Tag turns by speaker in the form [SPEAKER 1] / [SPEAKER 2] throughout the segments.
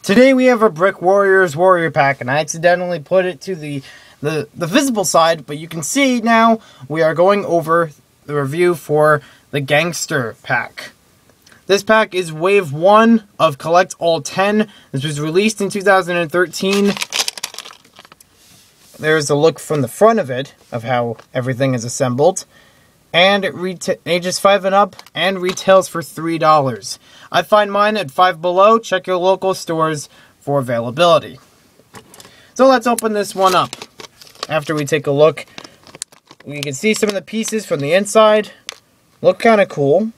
[SPEAKER 1] Today we have a Brick Warriors Warrior Pack, and I accidentally put it to the visible side, but you can see now we are going over the review for the Gangster pack. This pack is Wave 1 of Collect All 10. This was released in 2013. There's a look from the front of it, of how everything is assembled. And it ages 5 and up, and retails for $3. I find mine at Five Below. Check your local stores for availability. So let's open this one up. After we take a look, we can see some of the pieces from the inside. Look kind of cool.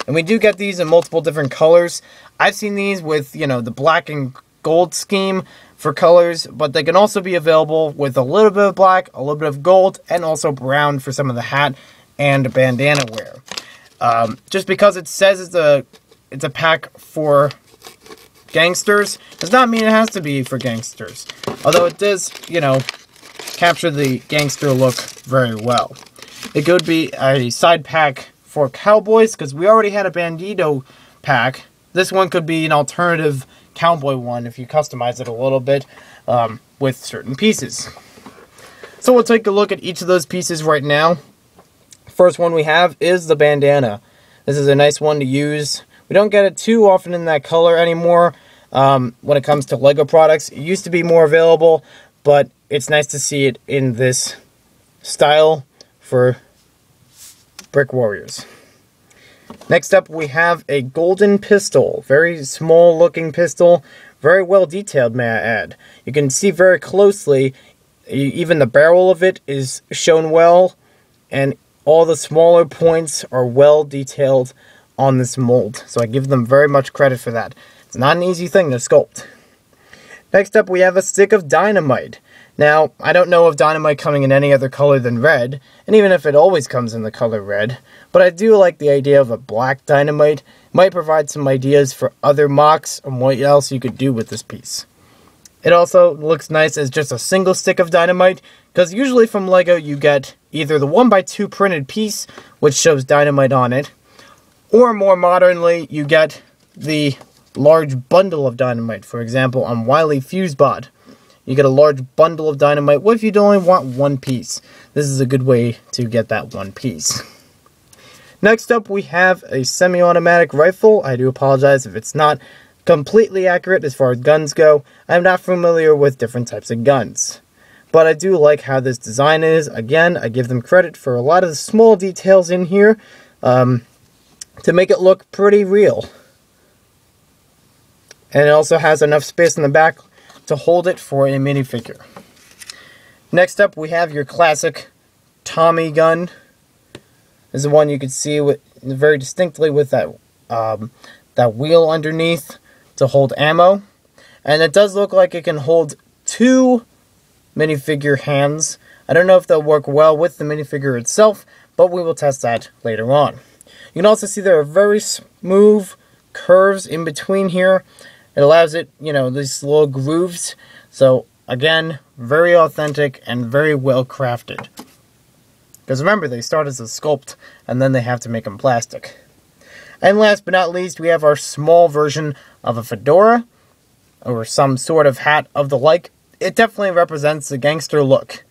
[SPEAKER 1] And we do get these in multiple different colors. I've seen these with, the black and gold scheme for colors, but they can also be available with a little bit of black, a little bit of gold, and also brown for some of the hat and bandana wear. Just because it says it's a pack for gangsters does not mean it has to be for gangsters. Although it does, capture the gangster look very well. It could be a side pack for cowboys, because we already had a bandito pack. This one could be an alternative cowboy one if you customize it a little bit with certain pieces. So we'll take a look at each of those pieces right now. First one we have is the bandana. This is a nice one to use. We don't get it too often in that color anymore when it comes to LEGO products. It used to be more available, but it's nice to see it in this style for Brick Warriors. Next up we have a golden pistol. Very small looking pistol. Very well detailed, may I add. You can see very closely, even the barrel of it is shown well, and all the smaller points are well detailed on this mold, so I give them very much credit for that. It's not an easy thing to sculpt. Next up we have a stick of Dynamite. Now, I don't know of Dynamite coming in any other color than red, and even if it always comes in the color red, but I do like the idea of a black Dynamite. It might provide some ideas for other mocks and what else you could do with this piece. It also looks nice as just a single stick of Dynamite, because usually from LEGO you get either the 1x2 printed piece, which shows Dynamite on it, or more modernly, you get the large bundle of Dynamite. For example, on Wily Fusebot, you get a large bundle of Dynamite. What if you only want one piece? This is a good way to get that one piece. Next up, we have a semi-automatic rifle. I do apologize if it's not completely accurate as far as guns go. I'm not familiar with different types of guns, but I do like how this design is. Again, I give them credit for a lot of the small details in here to make it look pretty real. And it also has enough space in the back to hold it for a minifigure. Next up, we have your classic Tommy gun. This is the one you can see very distinctly with that wheel underneath to hold ammo. And it does look like it can hold 2 minifigure hands. I don't know if they'll work well with the minifigure itself, but we will test that later on. You can also see there are very smooth curves in between here. It allows it, these little grooves. So, again, very authentic and very well crafted. Because remember, they start as a sculpt, and then they have to make them plastic. And last but not least, we have our small version of a fedora, or some sort of hat of the like. It definitely represents the gangster look.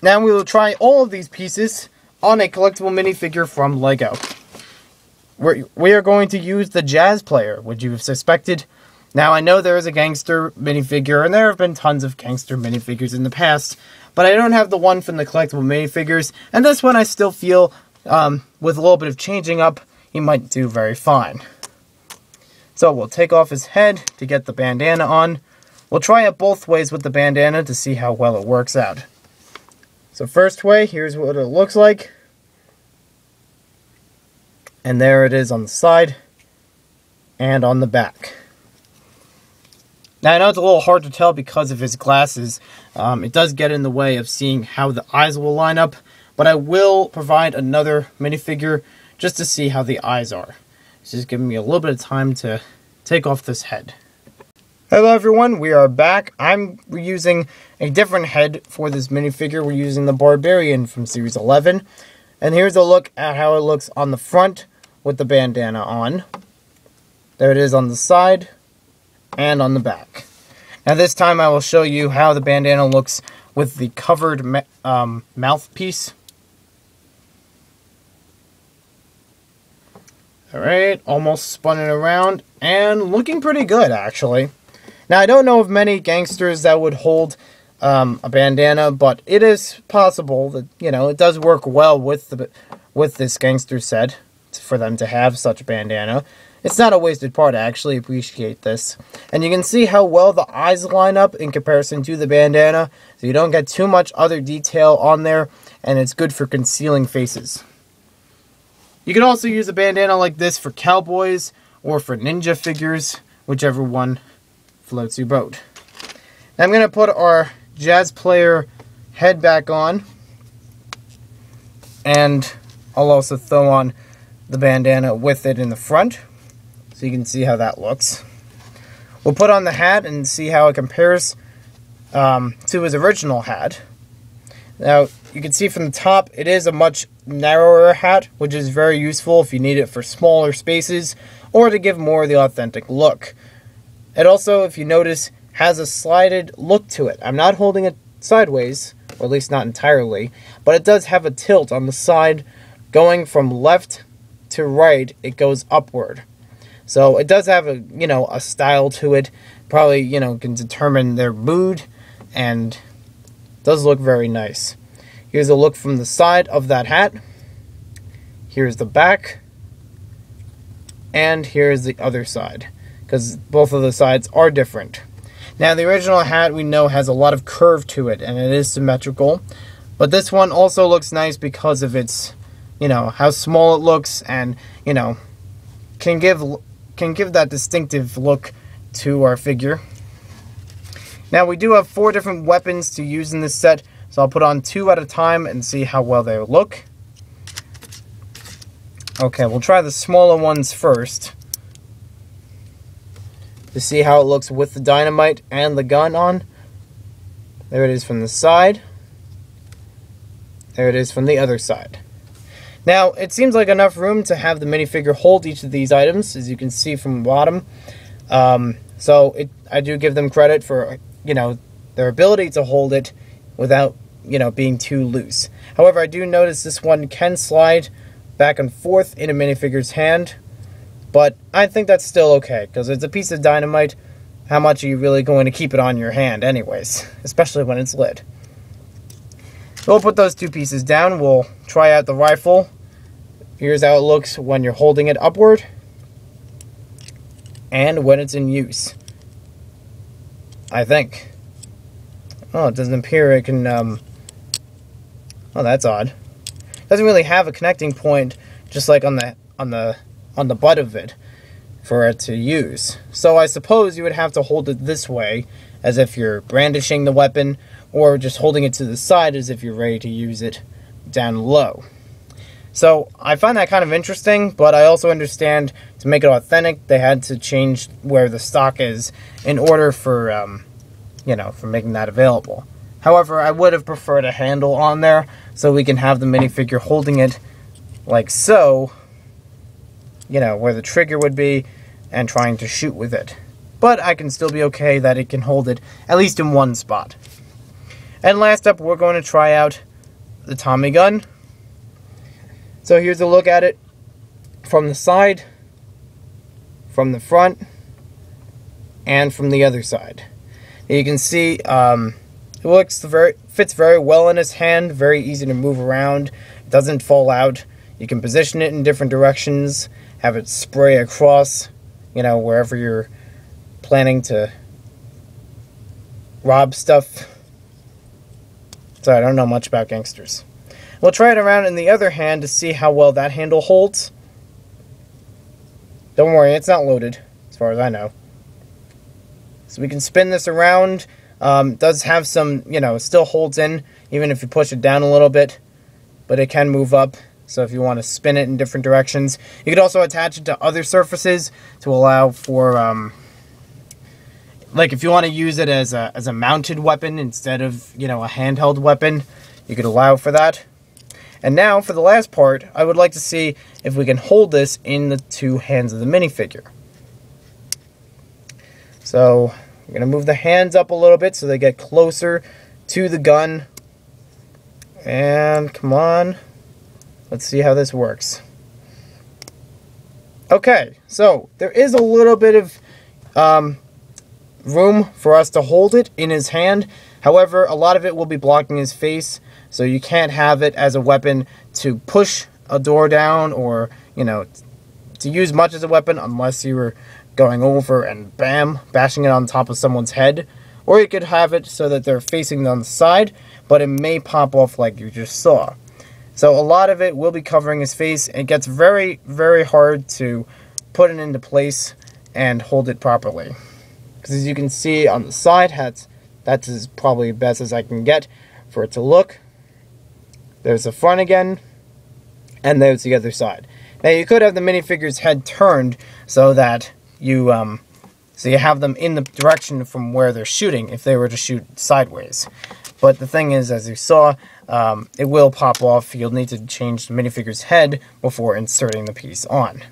[SPEAKER 1] Now we will try all of these pieces on a collectible minifigure from LEGO. We are going to use the jazz player, which you have suspected. Now, I know there is a gangster minifigure, and there have been tons of gangster minifigures in the past, but I don't have the one from the collectible minifigures, and this one I still feel, with a little bit of changing up, he might do very fine. So we'll take off his head to get the bandana on. We'll try it both ways with the bandana to see how well it works out. So first way, here's what it looks like. And there it is on the side and on the back. Now, I know it's a little hard to tell because of his glasses. It does get in the way of seeing how the eyes will line up, but I will provide another minifigure just to see how the eyes are. It's just giving me a little bit of time to take off this head. Hello everyone, we are back. I'm using a different head for this minifigure. We're using the Barbarian from Series 11. And here's a look at how it looks on the front with the bandana on. There it is on the side. and on the back. Now this time I will show you how the bandana looks with the covered mouthpiece. Alright, almost spun it around, and looking pretty good, actually. Now, I don't know of many gangsters that would hold a bandana, but it is possible that, you know, it does work well with this gangster set for them to have such a bandana. It's not a wasted part. I actually appreciate this. And you can see how well the eyes line up in comparison to the bandana, so you don't get too much other detail on there, and it's good for concealing faces. You can also use a bandana like this for cowboys or for ninja figures, whichever one floats your boat. Now I'm going to put our jazz player head back on, and I'll also throw on the bandana with it in the front, so you can see how that looks. We'll put on the hat and see how it compares to his original hat. Now, you can see from the top, it is a much narrower hat, which is very useful if you need it for smaller spaces or to give more of the authentic look. It also, if you notice, has a slided look to it. I'm not holding it sideways, or at least not entirely, but it does have a tilt on the side going from left to right. It goes upward. So it does have a, you know, a style to it. Probably, you know, can determine their mood, and does look very nice. Here's a look from the side of that hat. Here's the back. And here's the other side, because both of the sides are different. Now, the original hat we know has a lot of curve to it, and it is symmetrical. But this one also looks nice because of its, you know, how small it looks, and, you know, can give that distinctive look to our figure. Now, we do have 4 different weapons to use in this set, so I'll put on 2 at a time and see how well they look. Okay, we'll try the smaller ones first to see how it looks with the dynamite and the gun on. There it is from the side. There it is from the other side. Now, it seems like enough room to have the minifigure hold each of these items, as you can see from the bottom. I do give them credit for, you know, their ability to hold it without, you know, being too loose. However, I do notice this one can slide back and forth in a minifigure's hand, but I think that's still okay, because it's a piece of dynamite. How much are you really going to keep it on your hand anyways, especially when it's lit? So we'll put those 2 pieces down. We'll try out the rifle. Here's how it looks when you're holding it upward and when it's in use, I think. Oh, it doesn't appear it can, oh, that's odd. It doesn't really have a connecting point, just like on the butt of it, for it to use. So I suppose you would have to hold it this way, as if you're brandishing the weapon, or just holding it to the side as if you're ready to use it down low. So I find that kind of interesting, but I also understand to make it authentic, they had to change where the stock is in order for, you know, for making that available. However, I would have preferred a handle on there, so we can have the minifigure holding it like so, you know, where the trigger would be, and trying to shoot with it. But I can still be okay that it can hold it at least in one spot. And last up, we're going to try out the Tommy gun. So here's a look at it from the side, from the front, and from the other side. You can see it fits very well in his hand, very easy to move around, it doesn't fall out. You can position it in different directions, have it spray across, you know, wherever you're planning to rob stuff. Sorry, I don't know much about gangsters. We'll try it around in the other hand to see how well that handle holds. Don't worry, it's not loaded, as far as I know. So we can spin this around. It does have some, you know, it still holds in, even if you push it down a little bit. But it can move up, so if you want to spin it in different directions. You could also attach it to other surfaces to allow for, like if you want to use it as a mounted weapon instead of, you know, a handheld weapon, you could allow for that. And now, for the last part, I would like to see if we can hold this in the 2 hands of the minifigure. So I'm going to move the hands up a little bit so they get closer to the gun. And come on. Let's see how this works. Okay, so there is a little bit of room for us to hold it in his hand. However, a lot of it will be blocking his face, so you can't have it as a weapon to push a door down or, you know, to use much as a weapon unless you were going over and bam, bashing it on top of someone's head. Or you could have it so that they're facing on the side, but it may pop off like you just saw. So a lot of it will be covering his face. It gets very, very hard to put it into place and hold it properly. Because as you can see on the side, that's as probably best as I can get for it to look. There's the front again, and there's the other side. Now you could have the minifigure's head turned so that you have them in the direction from where they're shooting if they were to shoot sideways. But the thing is, as you saw, it will pop off. You'll need to change the minifigure's head before inserting the piece on.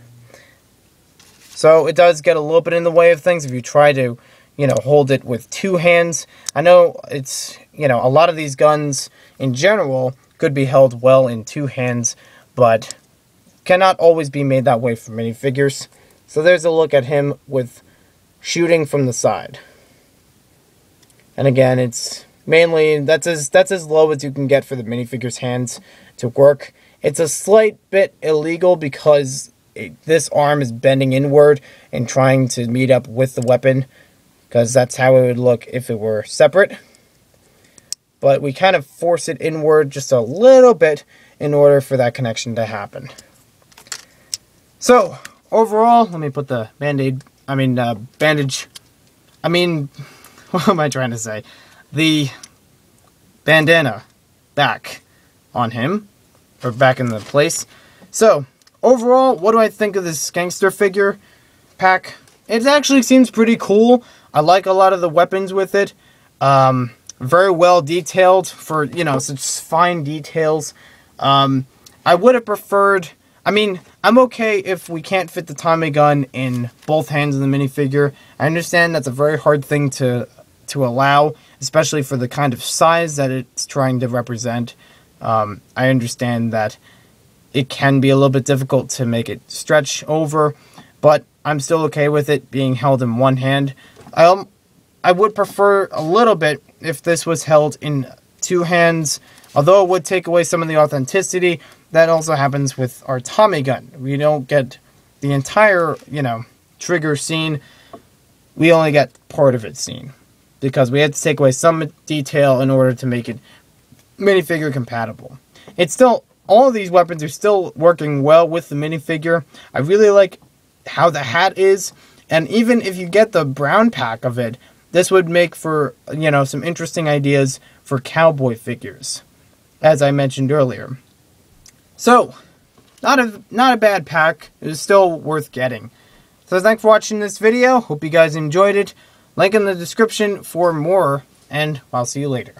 [SPEAKER 1] So it does get a little bit in the way of things if you try to, you know, hold it with two hands. I know it's, you know, a lot of these guns in general could be held well in two hands, but cannot always be made that way for minifigures. So there's a look at him with shooting from the side. And again, it's mainly, that's as low as you can get for the minifigure's hands to work. It's a slight bit illegal because this arm is bending inward and trying to meet up with the weapon, because that's how it would look if it were separate. But we kind of force it inward just a little bit in order for that connection to happen. So, overall, let me put the bandage, what am I trying to say? The bandana back on him, or back in the place. So, overall, what do I think of this Gangster figure pack? It actually seems pretty cool. I like a lot of the weapons with it. Very well detailed for, you know, such fine details. I would have preferred, I'm okay if we can't fit the Tommy gun in both hands of the minifigure. I understand that's a very hard thing to allow, especially for the kind of size that it's trying to represent. I understand that it can be a little bit difficult to make it stretch over, but I'm still okay with it being held in one hand. I would prefer a little bit if this was held in two hands, although it would take away some of the authenticity. That also happens with our Tommy gun. We don't get the entire, you know, trigger scene. We only get part of it seen, because we had to take away some detail in order to make it minifigure compatible. It's still, all of these weapons are still working well with the minifigure. I really like how the hat is, and even if you get the brown pack of it, this would make for, you know, some interesting ideas for cowboy figures, as I mentioned earlier. So, not a bad pack. It was still worth getting. So thanks for watching this video. Hope you guys enjoyed it. Link in the description for more, and I'll see you later.